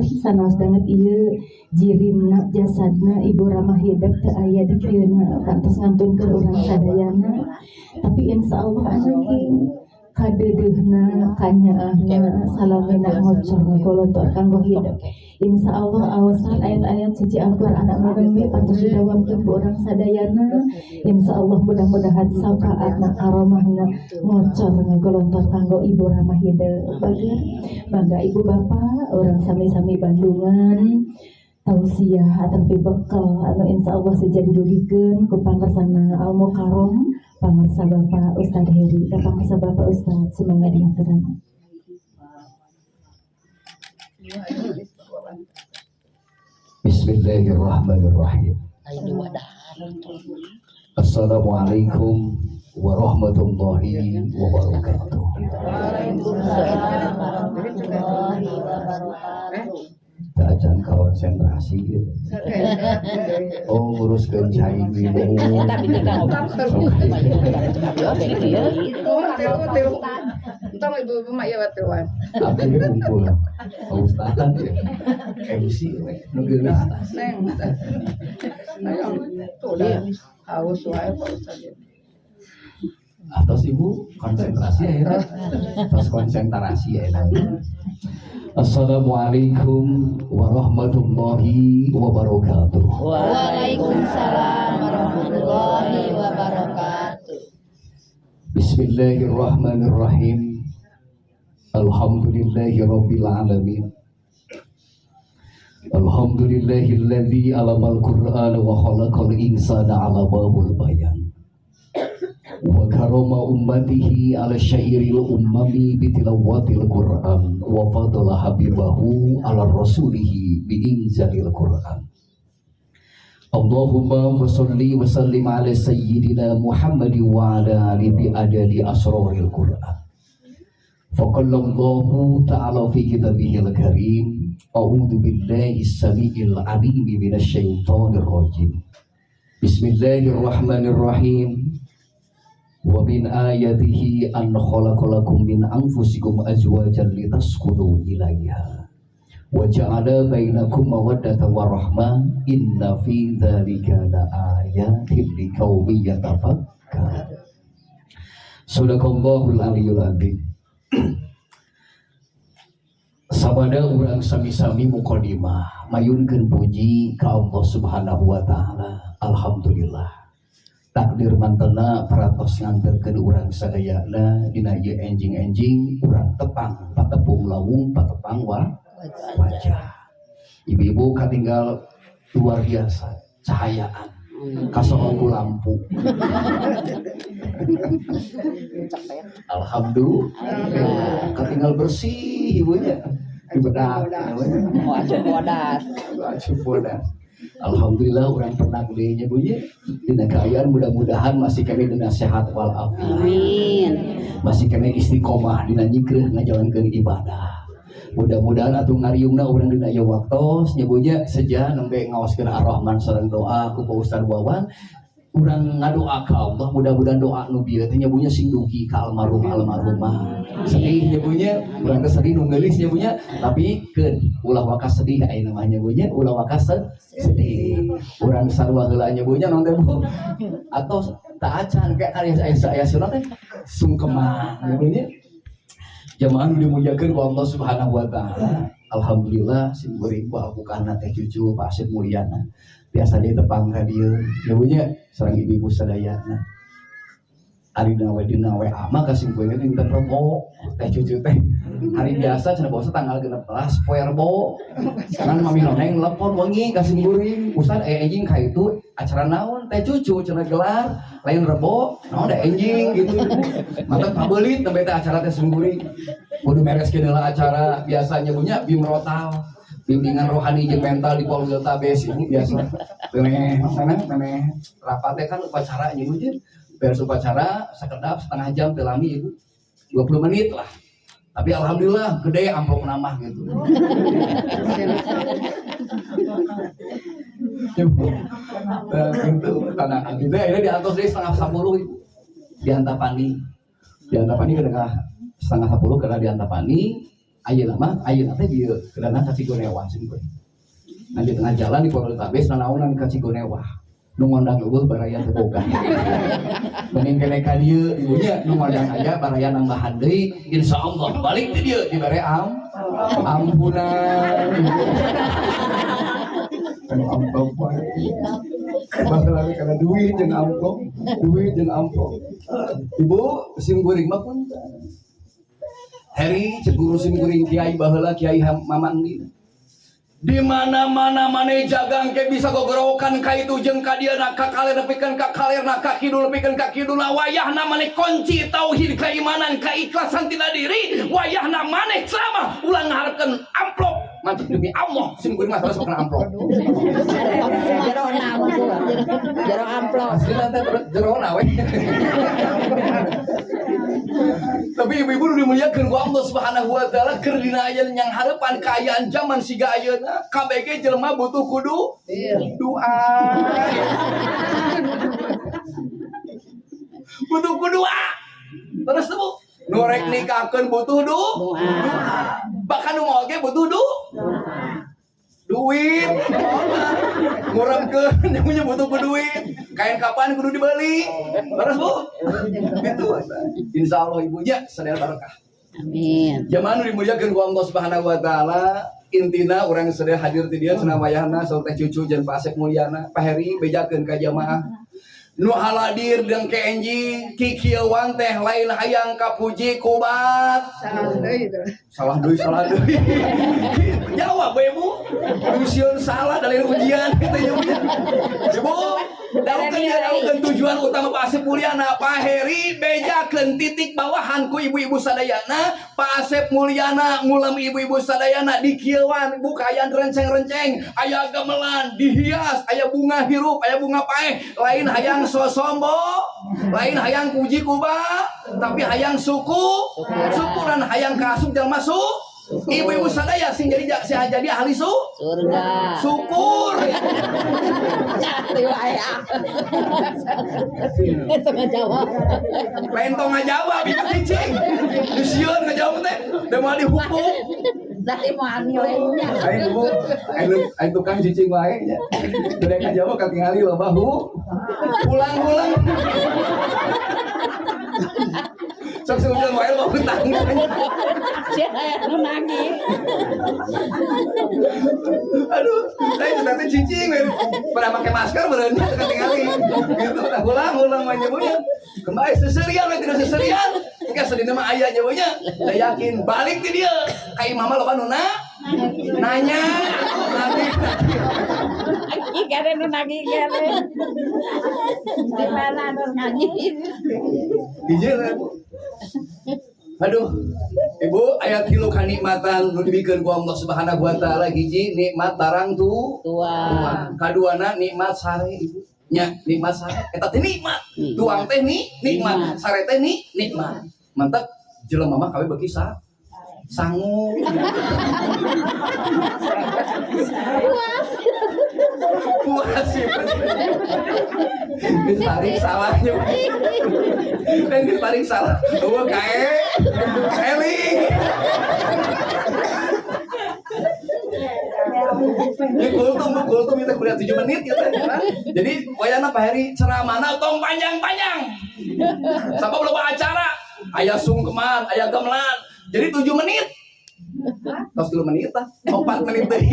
sanes banget ieu jirimna jasadna Ibu Rama hidup teu aya di kieuna kantos ngantunkeun urang sadayana, tapi insyaallah anaki kadeudeuhna kanyaahna salamina ngocong golotor kanggo hidup. Insyaallah awasan ayat-ayat suci Al-Qur'an anu remeh patos didawamkeun ku urang sadayana. Insyaallah mudah-mudahan syafaatna aromahna ngocor ngagolontor kanggo Ibu Rama hidup. Bangga Ibu Bapak urang sami-sami Bandungan tausiah atapi bekal anu insyaallah sejadi dulikeun ku pangersana Al Mukarrom pangarsa Bapak Ustaz Heri dan pangarsa Bapak Ustaz semoga dihaturna. Bismillahirrahmanirrahim. Assalamualaikum warahmatullahi wabarakatuh. Waalaikumsalam warahmatullahi wabarakatuh. Ajan konsentrasi gitu. Oh nguruskeun cai minum. Tapi tidak Entong ibu-ibu mak ya watuan. Abi ngumpul. Ustazan ya. MC nu geus. Neng. Tuh dah. Haus wae Pak Ustaz. Atos ibu konsentrasi ya. Atos konsentrasi ya. Assalamualaikum warahmatullahi wabarakatuh. Waalaikumsalam warahmatullahi wabarakatuh. Bismillahirrahmanirrahim. Alhamdulillahi rabbil alamin. Alhamdulillahilladzi 'allamal Qur'ana wa khalaqal insana 'allamahul bayan. Wa karama ummatihi 'ala syairil ummami bi tilawatil Qur'an wa fadala habibahu 'ala rasulihi bi inzalil Qur'an. Allahumma sholli wa sallim 'ala sayyidina Muhammadin wa 'ala alihi bi adadi asraril Qur'an. Faqallallahu ta'ala fi kitabihil karim. A'udzu billahi as-sami'il 'alim minasy syaithanir rajim. Bismillahirrahmanirrahim. Wa min ayatihi an khalaqalakum min anfusikum azwajan litaskunu ilaiha wa ja'ala bainakum mawaddatan wa rahmah inna fi dzalika laayatin liqaumin yatafakkarun. Sadaqallahul aliyyul azim. Sabada urang sami-sami muqaddimah mayunkeun puji ka Allah Subhanahu wa taala. Alhamdulillah. Takdir mantena paratos nganterkeun urang sadayana dina ieu enjing-enjing urang tepang patepung lawung patepang wajah. Ibu-ibu katinggal luar biasa cahayaan kasongku lampu. Alhamdulillah katinggal bersih ibunya di bedak. Wajib bodas. Alhamdulillah orang pernah gedenya bunyi dina kaayaan mudah-mudahan masih kena dina sehat walafiat. Amin. Masih kena istiqomah dina nyikreuh ngajalankeun ibadah. Mudah-mudahan atuh ngariungna urang dina ieu waktos nyebunya seja nembe ngaoskeun Ar-Rahman sareng doa ku Pak Ustaz Wawan. Urang ngadoa ka Allah mudah-mudahan doa nu bieu teh nyebunya sing dugi ka almarhumah. Sedih nyebunya urang teh sedih nu geulis nyebunya tapi keun ulah wakas sedih aya namanya nyebunya ulah wakas sedih. Urang sarua heula nyebunya naon teh Bu atau teu acan kayak karya aya sunat teh sungkeman nyebunya. Jamaah nu dimuliakeun ku Allah Subhanahu wa taala. Alhamdulillah sing beuring ku abukana teh cucu Pak Asyid Mulyana. Biasa dia tepang ka dieu nyebunya sareng ibu-ibu sadayana. Ari dina WA mah kasih gue ini teh rebo teh cucu teh hari biasa cenah bosa tanggal 16 poe rebo kan mami noneng telepon wengi kasih guring Ustaz enjing ka itu acara naon teh cucu cenah gelar lain rebo naon da enjing gitu mantep pabeulit nembe teh acara teh sungguring kudu mereskeun heula acara biasanya punya bimrotal bimbingan rohani jeung mental di Polda Bes ini biasa meneh rapat teh kan upacara nya meujeun beres upacara sekedap setengah jam telami ibu 20 menit lah tapi alhamdulillah gede amplop namah gitu. Gitu tanah kita ini di atas dari setengah 10 ibu di Antapani ke tengah setengah 10 karena di Antapani ayeuna teh dieu kedanan ka Cigonewah singgoy. Nah di tengah jalan di Poltabes nanaonan ka Cigonewah. Nu ngondang eueuh baraya teu boga. Mending kene ka dieu ibunya nu ngondang aya baraya nambahan deui insyaallah balik ti dieu dibere ampunan. Kan amplop wae. Masalah kana duit jeung amplop. Ibu sim guring mah pun. Heri ceguru sim guring kiai baheula kiai mamandi. Di mana-mana maneh jagang ke bisa gogorokan ka itu jeung ka dieu ka kaler nepikeun ka kalerna ka kidul nepikeun ka kidulna wayahna maneh kunci tauhid keimanan keikhlasan tina diri wayahna maneh ceramah ulang ngaharepkeun amplop mantep demi Allah sim kuring mah terus kena amplop Jero amplop aslinya teh jerona we tapi ibu-ibu nu dimuliakeun ku Allah Subhanahu wa taala keur dina aya yang harapan kaayaan zaman siga ayeuna KBG jelema butuh kudu doa. Butuh doa. Terus tuh norek nikahkeun butuh doa. Bahkan nu moal ge butuh duit. Nguremkeun nya butuh duit. Kain kapan kudu dibeli. Terus Bu. Gitu. Insyaallah ibunya sadaya barokah. amin Zaman dimuliakeun ku Allah Subhanahu wa taala, intina urang sedaya hadir ti dieu cenah wayahna saur teh cucu jeung Pak Asep Mulyana, Pak Heri bejakeun ka jamaah. Nu haladir jeung KNJ kikieuan teh lain hayang kapuji kubat. Salah deui. Jawab Ibu. Ujian salah dari ujian kita jawabnya. Ibu, daun tujuan utama Pak Asep Mulyana, Pak Heri bejakeun titik bawahan ku ibu-ibu sadayana, Pak Asep Mulyana ngulem ibu-ibu sadayana di kieuan buka aya renceng-renceng, aya gamelan, dihias, aya bunga hirup, aya bunga paeh, lain hayang sosombo, lain hayang puji kuba, tapi hayang syukuran hayang kasuk jalma masuk. Ibu-ibu sadaya sing jadi ahli surga syukur. Jatuh aya. Itu ngajawab. Lain tong ngajawab itu cicing. Disiun ngajawab teh. Da mau dihukum. Dari mau nilainya. Aing tukang cicing wae nya. Teu ngajawab katingali loba ulang-ulang. Sok seujung wae mau utang. Saya nangis. Aduh, saya nanti cicing pada pakai masker beneran ketinggalan. Gitu udah ulang nyebutnya. Kembali seserian tidak seserian. Jika sedina mah aya nyebutnya. Saya yakin balik ti dia. Ka imam loba nu nanya. Kare nu nagih kare. Di mana nu nagih? Ijeun. Aduh, Ibu, ayat kilo kanikmatan nu dibikeun ku Allah Subhanahu wa taala hiji nikmat barang tua. Kaduana nikmat sare Ibu. Nya nikmat sare eta teh nikmat. Tuang teh nikmat, sare teh nikmat. Mantap jelema mah kawe beuki sangu. Puas sih. Ditarik salahnya. Dan ditarik salah. Oh kae. Eling. Kultum kita kuliah 7 menit gitu. Jadi wayana Pak Heri ceramahna tong panjang-panjang. Sampai belum acara. Aya sungkeman, aya gamelan. Jadi 7 menit. Tos 3 menit lah, 4 menit deh.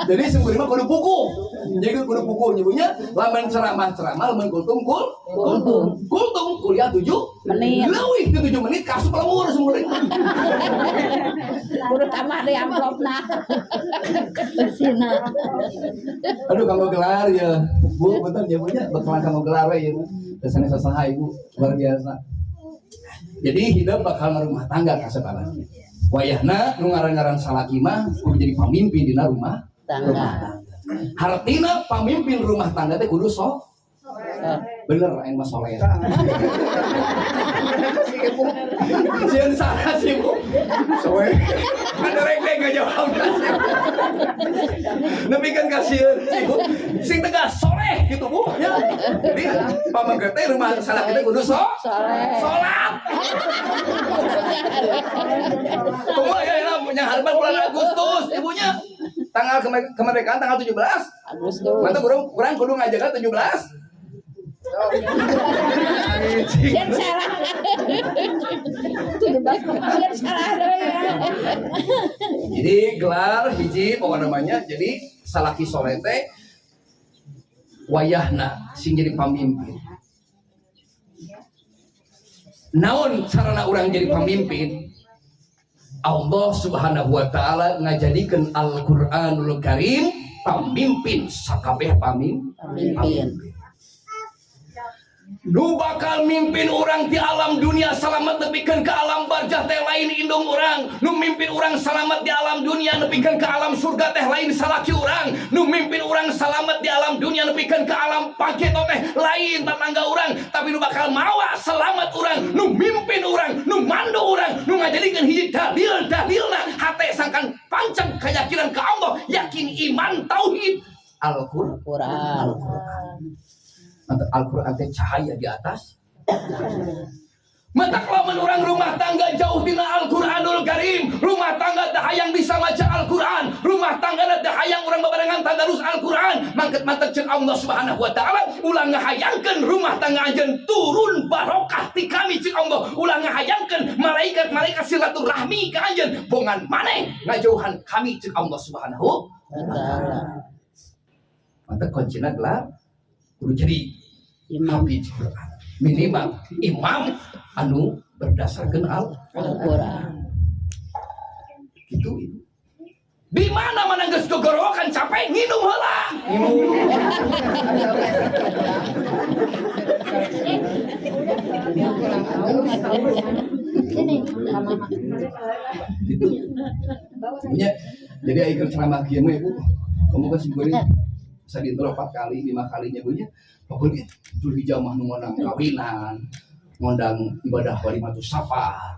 Jadi sebenarnya kudu buku. Jadi kudu buku nyebutnya lamun ceramah, lamun kultum kuliah 7 menit. Leuwih 7 menit kasuk lembur sebenarnya. Kudu tamah di amplopna. Sina. Aduh kamu gelar ya. Bu, betul nyebutnya bakalan kamu gelar ya. Desane sasaha Ibu luar biasa. Jadi hidup bakal rumah tangga kasebaran. Wayahna nu ngaran-ngaran salaki mah kudu jadi pamimpin dina rumah tangga. Hartina pamimpin rumah tangga teh kudu sok. Bener aing mah soleh. Sieun salah sih Bu. Soe. Ada rek enggak jawab. Nepi kan kasieun sih Bu. Sing tegas soleh soleh gitu Bu ya. Jadi pamangkat teh rumah salah kita kudu sholat. Tunggu ya punya harapan bulan Agustus ibunya. Tanggal kemerdekaan tanggal 17 Agustus. Mantap kurang kudu ngajaga 17. Sian salah. 17 sian salah ya. Jadi gelar hiji pokok namanya jadi salaki soleh teh wayahna sing jadi pamimpin. Naon sarana urang jadi pamimpin? Allah Subhanahu wa taala ngajadikeun Al-Qur'anul Karim pamimpin sakabeh pamimpin. Nu bakal mimpin orang di alam dunia selamat nepikeun ke alam barzah teh lain indung orang. Nu mimpin orang selamat di alam dunia nepikeun ke alam surga teh lain salaki orang. Nu mimpin orang selamat di alam dunia nepikeun ke alam pageto teh lain tetangga orang. Tapi nu bakal mawa selamat orang, nu mimpin orang, nu mandu orang, nu ngajadikeun hiji dalilna hate sangkan pancang keyakinan ke Allah, yakin iman tauhid Al-Qur'an. Al-Quran teh cahaya di atas. Mata lamun orang rumah tangga jauh dina Al-Quranul Karim, rumah tangga teh hayang bisa maca Al-Quran, rumah tangga teh hayang urang babarengan tadarus Al-Quran, mangket ceuk Allah Subhanahu wa taala ulang ngahayangkeun rumah tangga anjeun turun barokah ti kami ceuk Allah, ulang ngahayangkeun malaikat-malaikat silaturahmi ka anjeun bongan maneh ngajauhan kami ceuk Allah Subhanahu wa taala. Mata kuncina gelar kudu jadi imam Quran, minimal imam anu berdasarkan Al-Quran. Gitu itu. Di mana geus gogorokan capek nginum heula. Gitu. Jadi ayeuna ceramah kieu mah Ibu, kamu kan sibeureun bisa diintul 4 kali 5 kalinya Bu nya. Pokoknya Zulhijjah mah nu ngundang kawinan, ngundang ibadah walimatus safar,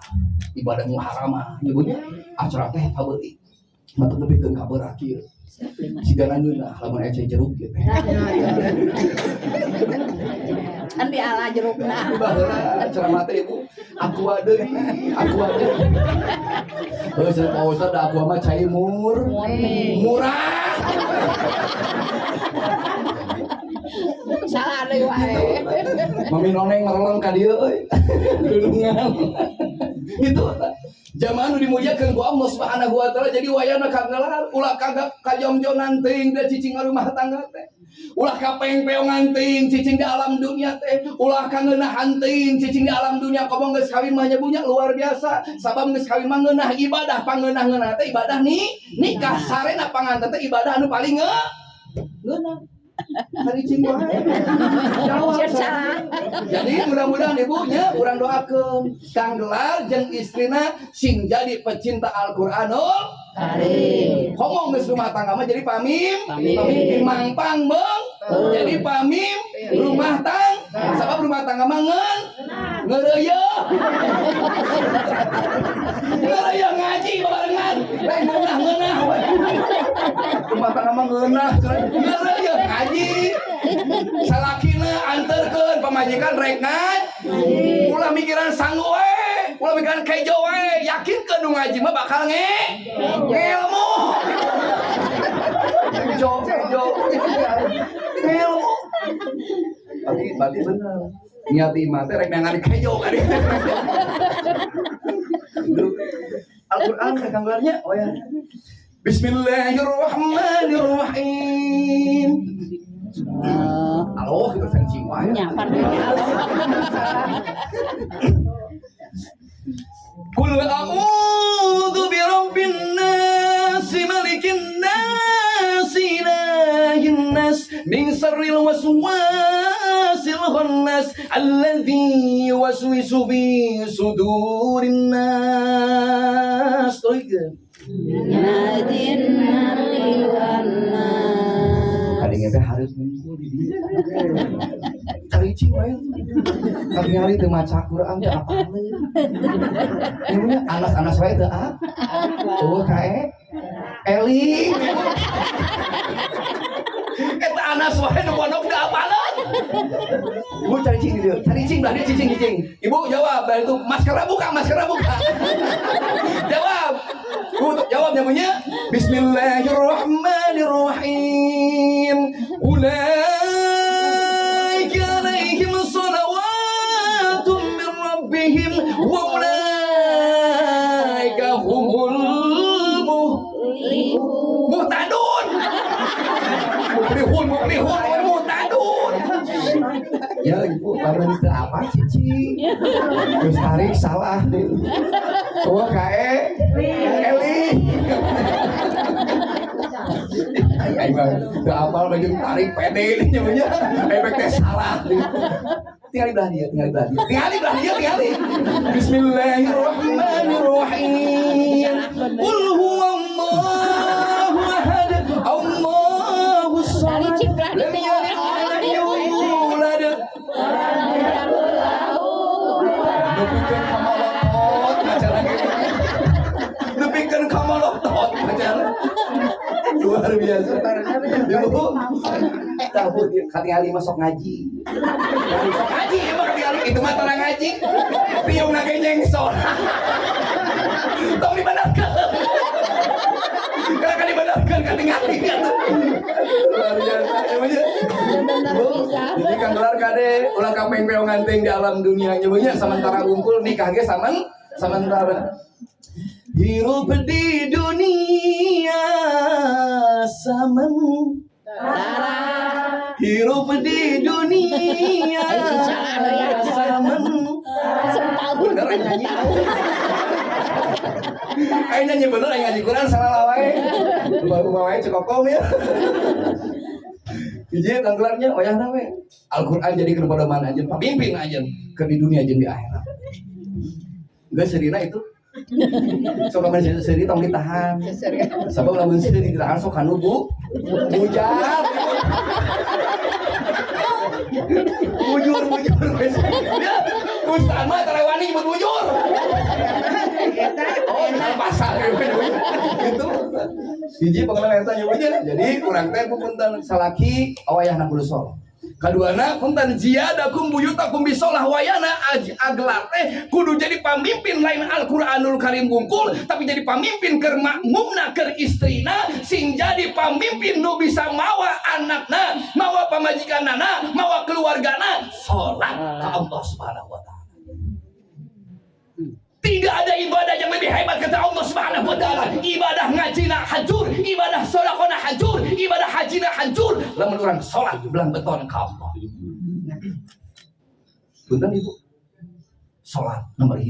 ibadah muharamah, nyebutnya acara teh pabeuli. Mantep nepikeun ka beurah kieu. Sigana ngeunah lamun ece jeruk kieu teh. Can diala jerukna. Baheula ceramah teh Ibu, aku deui. Heuh Pak Ustad da aku mah cai murah. Salah deui wae. Mami noneng mereleng ka dieu euy. Dudungan. Itu zaman nu dimuliakeun ku Allah Subhanahu wa taala jadi wayana kagelar ulah kagak kajomjonan teuing da cicing rumah tangga teh. Ulah kapeng-peongan teuing cicing di alam dunia teh. Ulah kangeunah teuing cicing di alam dunia komo geus kawin mah nyabunya luar biasa. Sabab geus kawin mah ngeunah ibadah, pangeunah-ngeunah teh ibadah nikah sarena panganten teh ibadah anu paling ngeunah. Hari cingguan. Jadi mudah-mudahan ibunya urang doakeun Kang Gelar jeung istrina sing jadi pecinta Al-Qur'anul Karim. Ngomong geus rumah tangga mah jadi pamimpin mangpang beung. Jadi rumah tangga. Sabab rumah tangga mah ngeureuyeung. Ngeureuyeung ngaji barengan. Lain ngeunah. Rumah tangga mah ngeureuyeung ngaji. Salakina anterkeun pamajikan rek ngaji. Ulah mikiran sanggu we, ulah mikiran kejo we, yakinkeun nu ngaji mah bakal ngelmu. Kejo. Ngelmu. Berarti bener. Niat imah teh rek nangani kejo kali. Al-Qur'an Kang Gelarnya oh ya. Bismillahirrahmanirrahim. Halo, kita searching wae. Nyapar deui Qul a'udzu birabbin nas, malikin nas, ilahin nas, min syarril waswasil khannas, alladzi yuwaswisu fi sudurin nas. Nadin nariwana. Kadang teh harus ngumpul di dieu. Cari wae. Kami hari teu maca Quran teh apa we. Ini anak-anak wae teu Eli. Eta anas wae nu pondok teu apalan. Ibu cari cing belah dia cicing. Ibu jawab, dari itu masker buka. Jawab. Ibu jawab namanya Bismillahirrahmanirrahim. Ulaika alaihim shalawatun min rabbihim wa ulaika humul muhtadun. Muhtadun. Ya ibu, lamun itu apa cicing? Terus tarik salah deh. Tua kae Eli. Gak apal baju tarik pede ini namanya. Efeknya salah deh. Tinggali belah dia. Bismillahirrahmanirrahim. Qul huwallahu ahad. Allahus samad. Lam yalid wa lam yulad. Nepikeun kamalotot pacar. Luar biasa. Ibu tahu katingali masuk ngaji. Masuk ngaji emang katingali itu mah tarang ngaji. Piung na ge nyengsor. Tong dibenarkeun. Kalau dibenarkeun katingali atuh. Luar biasa emangnya. Jadi kan gelar kade ulah kapeng peong nganteng di alam dunia nya nya sementara unggul nikah ge sementara. Hirup di dunia sementara. Hirup di dunia sementara. Bener nyanyi. Ayo nyanyi bener ngaji Quran salah wae. Baru wae cekokom ya. Hiji tanggelarnya wayahna we. Al-Qur'an jadi kepada mana aja, pemimpin aja ke di dunia jeung di akhirat. Geus sedina itu. Sok lamun sedih tong ditahan. Sabab lamun sedih ditahan sok kanu bujal. Bujur. Ya, Ustaz mah tarewani bujur. Oh, pasal itu. Hiji pengalaman eta nyebutnya. Jadi urang teh punten salaki awayahna kudu salat. Kaduana punten ziyadakum buyutakum bisolah wayana aglar teh kudu jadi pamimpin lain Al-Qur'anul Karim bungkul tapi jadi pamimpin keur makmumna keur istrina sing jadi pamimpin nu bisa mawa anakna mawa pamajikanana mawa keluargana salat ka Allah Subhanahu wa taala. Tidak ada ibadah yang lebih hebat kata Allah Subhanahu wa taala. Ibadah ngajina hancur, ibadah sedekahna hancur, ibadah hajina hancur. Lamun urang salat belang beton ka Allah. Punten Ibu. Salat nomor 1.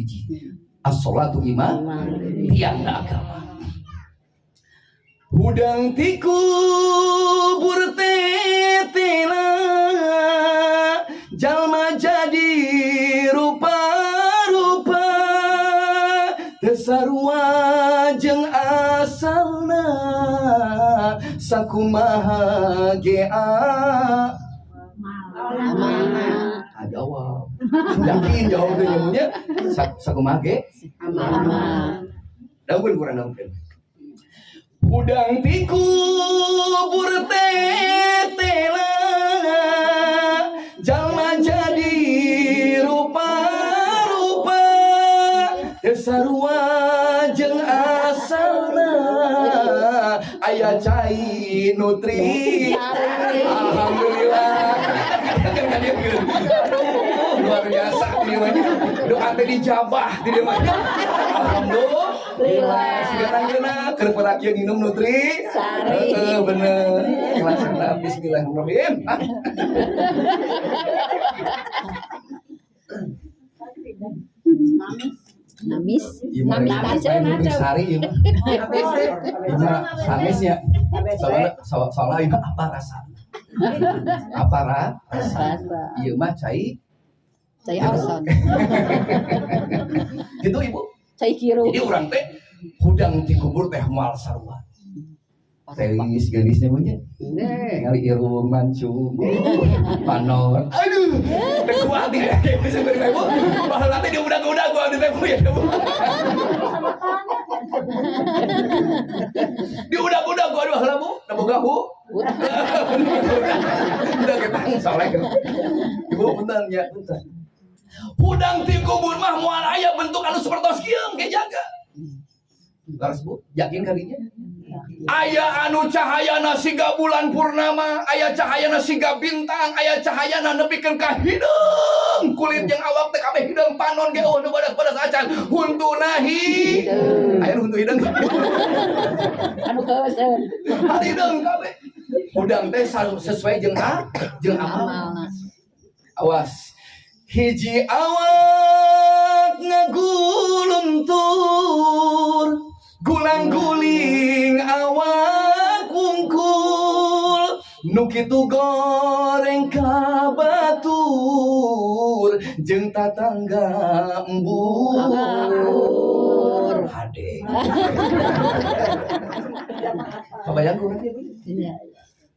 As-salatu iman tiang agama. Hudang ti kubur tetela jalma jadi rupa-rupa sarua jeung asalna sakumaha ge jawab yakin jawab teh nyamunya sakumaha ge daun kurang daun udang ti kubur tetela jalma jadi rupa-rupa sarua jeung asalna aya cai nutri alhamdulillah. Luar biasa di mana doa teh dijabah di mana alhamdulillah sekarang geuna keur perakieu minum nutri bener laksana bismillahirrahmanirrahim. Namis sari ya sanesnya soalnya itu apa rasa iya mah cai arsan gitu Ibu cai kiru jadi orang teh hudang dikubur teh moal sarua telis gadisnya punya ngali irung mancu panon aduh tekuat dia sebenarnya Ibu bahwa nanti dia udah gua di temu ya Bu dia udah gua aduh lah Bu boga Bu Udah ketang soleh. Ibu bentar ya, bentar. Hudang ti kubur mah moal aya bentuk anu sapertos kieu ge jaga. Laras Bu, yakin kalinya? Aya anu cahayana siga bulan purnama, aya cahayana siga bintang, aya cahayana nepikeun ka hideung. Kulit jeung awak teh kabeh hideung panon ge nu badas-badas acan. Huntunahi. Aya nu huntu hideung. Anu keuseun. Hideung kabeh. Udang teh sesuai jeung amal. Awas. Hiji awak ngaguluntur, gulang guling awak wungkul, nu kitu goreng ka batur, jeung tatangga embur. Hade. Kebayang kurang ya?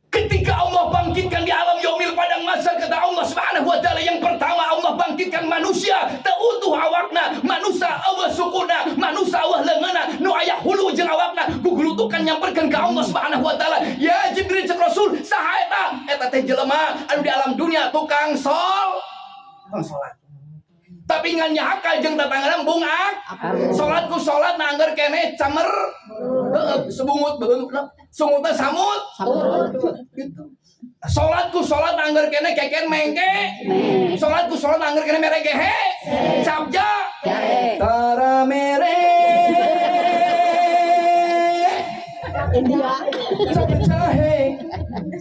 Ketika Allah bangkitkan di alam yaumil padang mahsyar, kata Allah Subhanahu wa taala, yang pertama Allah bangkitkan manusia teu utuh awakna, manusia eueuh sukuna, manusia eueuh leungeunna, nu aya hulu jeung awakna gugulutukan nyamperkeun ka Allah Subhanahu wa taala. Ya Jibril cek Rasul, saha eta? Eta teh jelema anu di alam dunia tukang salat. Tapi ngan nyahakal jeung tatanggana bungak. Salat ku salat na angger keneh camer. Sebungut beuntukna. Sungutna samut. Gitu. Salat ku salat na angger keneh keken mengke. Salat ku salat na angger keneh mere gehe. Sabja. Tara mere. India.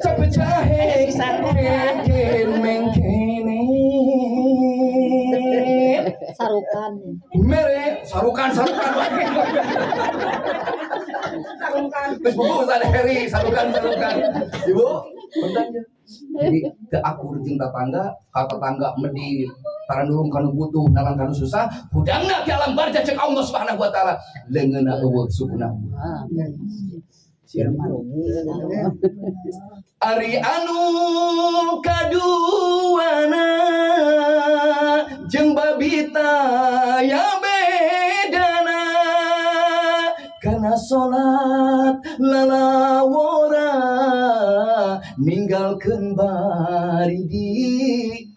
Capecahe. Keken mengkene. Sarukan. Mere, sarukan. Terus buku Ustaz Heri, sarukan. Ibu, bentar ya. Jadi ke aku jeung tetangga, ka tetangga medi taranurung kanu butuh, nalang kanu susah, hudangna ke alam barja cek Allah Subhanahu wa taala. Leungeunna eueuh sukuna. Ari anu kaduana jeung babita ya bedana, kana salat lalawora ninggalkeun baridi.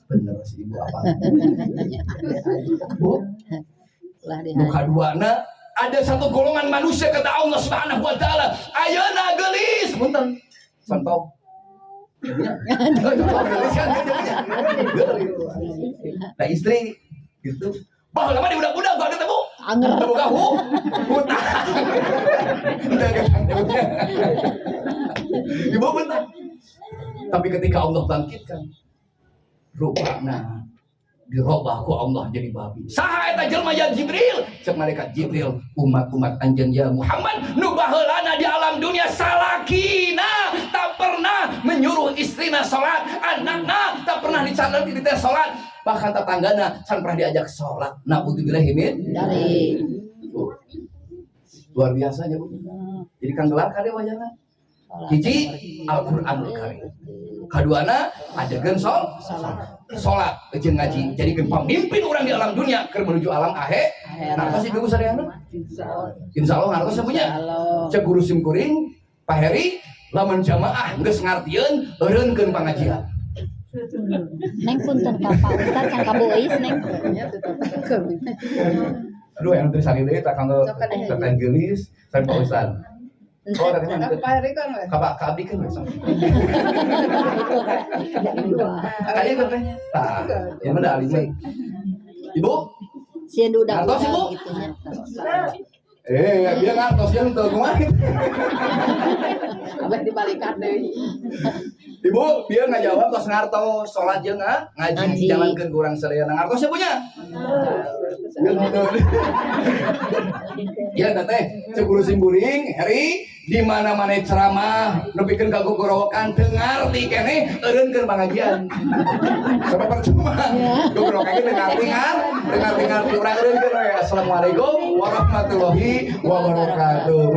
Bener sih Ibu apa? Bu, nu kaduana ada satu golongan manusia kata Allah Subhanahu wa taala, ayeuna geulis punten santau. Nah istri gitu. Bah lama di budak-budak gua ada temu. Anger. Temu gahu. Utang. Ibu bentar. Tapi ketika Allah bangkitkan, rupana dirobah ku Allah jadi babi. Saha eta jelema ya Jibril? Cek malaikat Jibril, umat-umat anjeun ya Muhammad nu baheulana di alam dunia salakina tak pernah menyuruh istrina salat, anakna tak pernah dicandaran di teh salat, bahkan tetanggana can pernah diajak salat. Naudzubillah min Dari luar biasa ya Bu. Jadi kang gelar kade wajana. Hiji Al-Qur'anul Karim. Kaduana adegan salat jeung ngaji. Jadi pemimpin orang di alam dunia keur menuju alam akhirat. Nartos ibu sareana? Insyaallah nartos punya. Cek guru sim kuring Pak Heri lamun jamaah geus ngartieun eureunkeun pangajian. Neng punten ka Pak Ustaz can kabois neng. Aduh yang teu sari deui tak kanggo teten geulis san Pak Ustaz. Oh, tadi kan Pak Heri kan we. Ka abdi kan we. Kali kan teh. Tah, yang ada alim. Ibu? Sieun dudak Nartos, Ibu? gitunya. Dia ngartos yang teu kumaha. Abah dibalikan deui. Ibu, dia ngajawab tos ngartos salat jeung ngaji jalankeun kurang sadaya ngartos punya. Ya teteh, cek guru simburing, Heri, di mana-mana ceramah, nepikeun ka gogorowokan teu ngarti keneh eureunkeun pangajian. Sampai percuma. Gogorowokan teu ngarti urang eureunkeun we. Assalamualaikum warahmatullahi wabarakatuh.